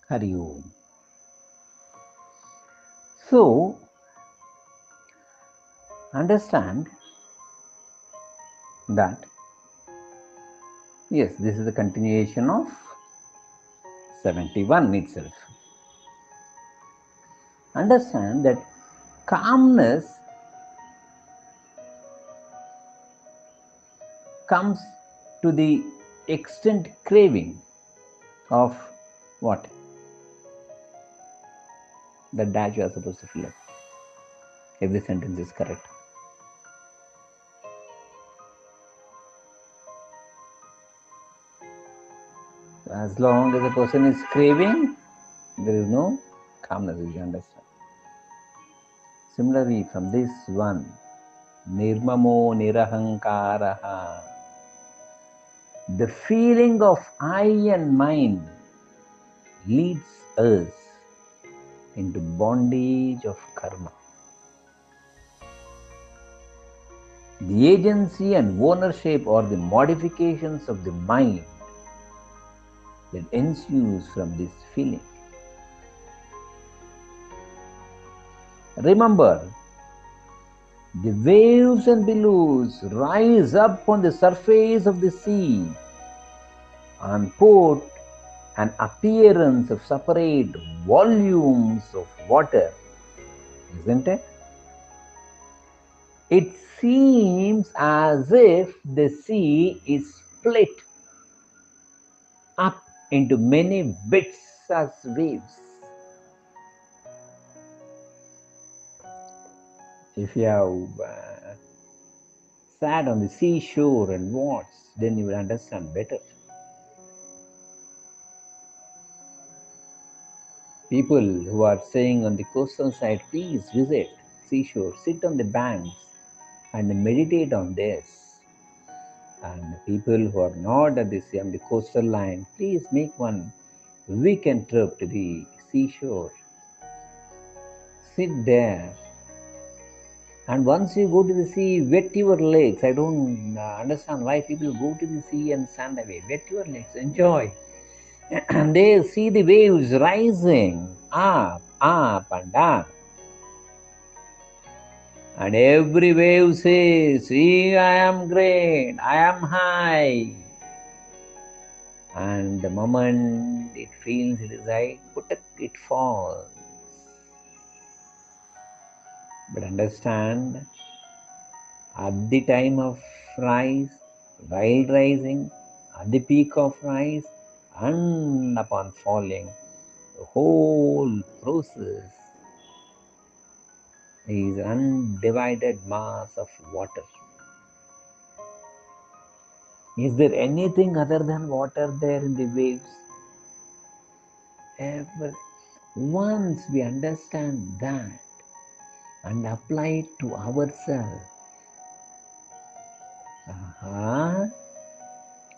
Hari Om. So, understand that, yes, this is a continuation of 71 itself. Understand that calmness comes to the extent craving of what? The dash you are supposed to fill up. Every sentence is correct. As long as a person is craving, there is no calmness, you understand. Similarly, from this one, Nirmamo Nirahankaraha, the feeling of I and mine leads us into bondage of karma. The agency and ownership or the modifications of the mind that ensues from this feeling. Remember, the waves and billows rise up on the surface of the sea and put an appearance of separate volumes of water, isn't it? It seems as if the sea is split up into many bits as waves. If you have sat on the seashore and watched, then you will understand better. People who are staying on the coastal side, please visit seashore, sit on the banks and meditate on this. And people who are not at on the coastal line, please make one weekend trip to the seashore. Sit there. And once you go to the sea, wet your legs. I don't understand why people go to the sea and stand away. Wet your legs, enjoy. And they see the waves rising up, and down. And every wave says, see, I am great, I am high. And the moment it feels it is high, it falls. But understand, at the time of rise, while rising, at the peak of rise, and upon falling, the whole process is undivided mass of water. Is there anything other than water there in the waves? Ever. Once we understand that and apply it to ourselves,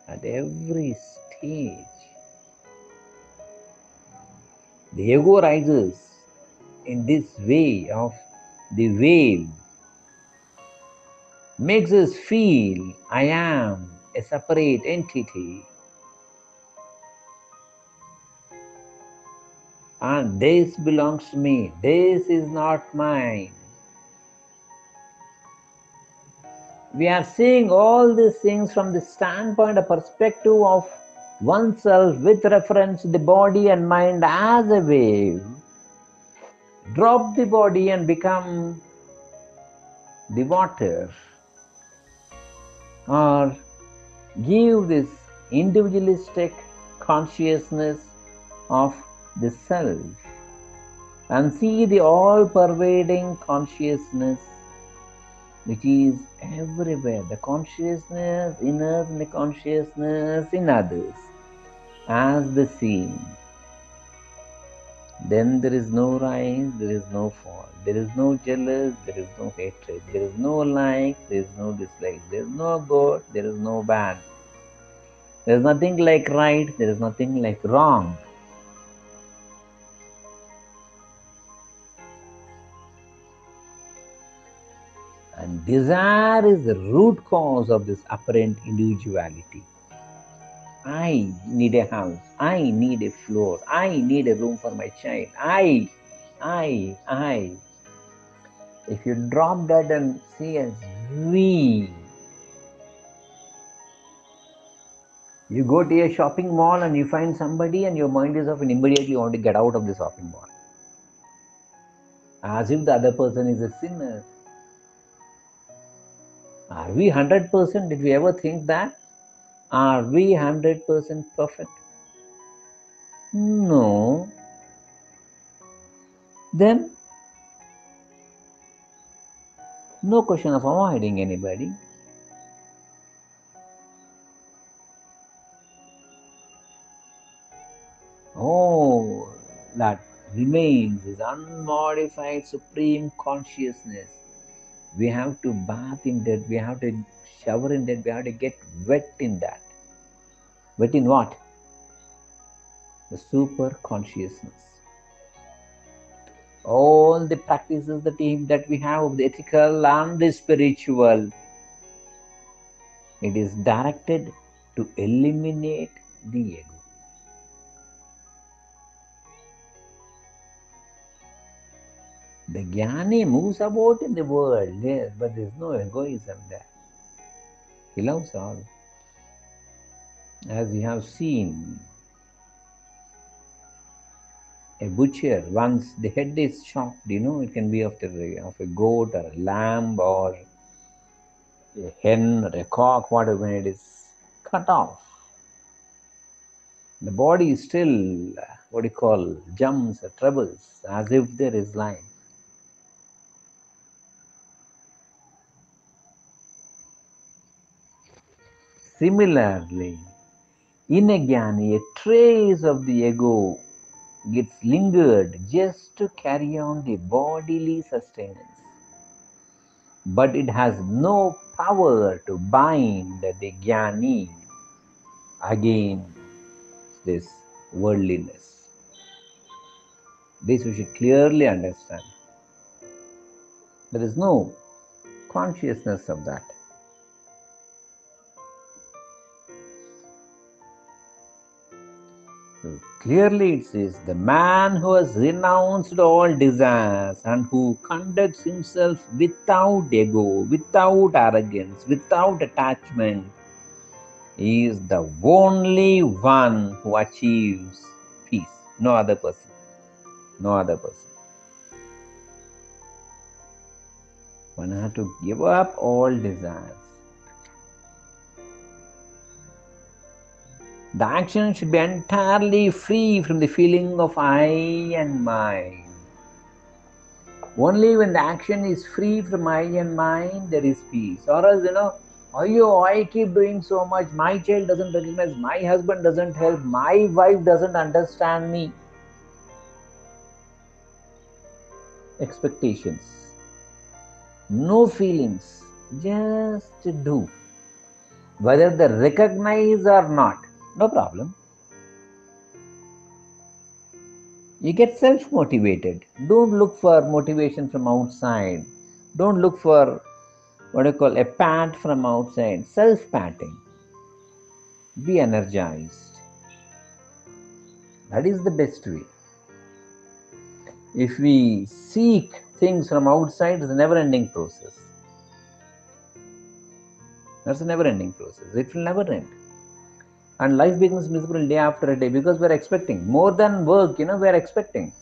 at every stage, the ego rises in this way of the wave, makes us feel I am a separate entity, and this belongs to me, this is not mine. We are seeing all these things from the standpoint, a perspective of oneself with reference to the body and mind as a wave. Drop the body and become the water, or give this individualistic consciousness of the self and see the all-pervading consciousness which is everywhere, the consciousness in us and the consciousness in others as the same. Then there is no rise, there is no fall, there is no jealous, there is no hatred, there is no like, there is no dislike, there is no good, there is no bad. There is nothing like right, there is nothing like wrong. And desire is the root cause of this apparent individuality. I need a house. I need a floor. I need a room for my child. I. If you drop that and see as we, you go to a shopping mall and you find somebody and your mind is off and immediately you want to get out of the shopping mall. As if the other person is a sinner. Are we 100%? Did we ever think that? Are we 100% perfect? No. Then, no question of avoiding anybody. Oh, that remains is unmodified supreme consciousness. We have to bath in that, we have to shower in that, we have to get wet in that. Wet in what? The super consciousness. All the practices that we have of the ethical and the spiritual, it is directed to eliminate the ego. The Jnani moves about in the world, yes, but there is no egoism there. He loves all. As you have seen, a butcher, once the head is chopped, it can be of a goat or a lamb or a hen or a cock, whatever, when it is cut off. The body still, jumps or troubles as if there is life. Similarly, in a jnani, a trace of the ego gets lingered just to carry on the bodily sustenance. But it has no power to bind the jnani against this worldliness. This we should clearly understand. There is no consciousness of that. So clearly it says, the man who has renounced all desires and who conducts himself without ego, without arrogance, without attachment, is the only one who achieves peace. No other person. No other person. One has to give up all desires. The action should be entirely free from the feeling of I and mine. Only when the action is free from I and mine, there is peace. Or else, I keep doing so much, my child doesn't recognize, my husband doesn't help, my wife doesn't understand me. Expectations. No feelings. Just do. Whether they recognize or not, no problem. You get self-motivated. Don't look for motivation from outside. Don't look for a pat from outside. Self-patting. Be energized. That is the best way. If we seek things from outside, it's a never-ending process. That's a never-ending process. It will never end. And life becomes miserable day after day because we're expecting. More than work, we're expecting.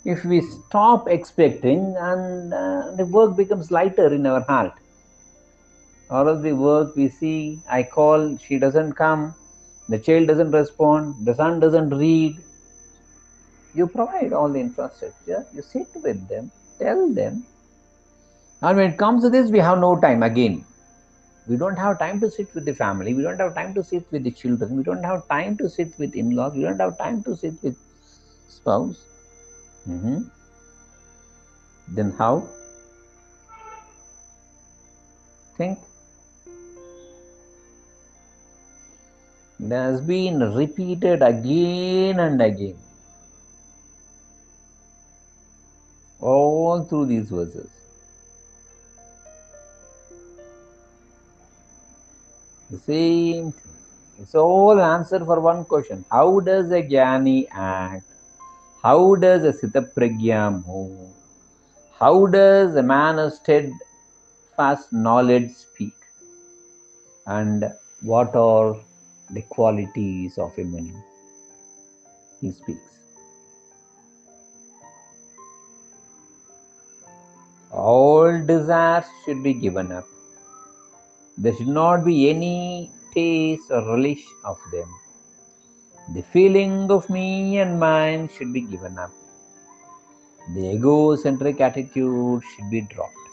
If we stop expecting, and the work becomes lighter in our heart. All of the work we see, I call, she doesn't come, the child doesn't respond, the son doesn't read. You provide all the infrastructure, you sit with them, tell them. And when it comes to this, we have no time again. We don't have time to sit with the family. We don't have time to sit with the children. We don't have time to sit with in-laws. We don't have time to sit with spouse. Then how? Think. It has been repeated again and again. All through these verses. The same thing. It's all answer for one question. How does a Jnani act? How does a Sitapragya move? How does a man of steadfast knowledge speak? And what are the qualities of a Muni? He speaks. All desires should be given up. There should not be any taste or relish of them. The feeling of me and mine should be given up. The egocentric attitude should be dropped.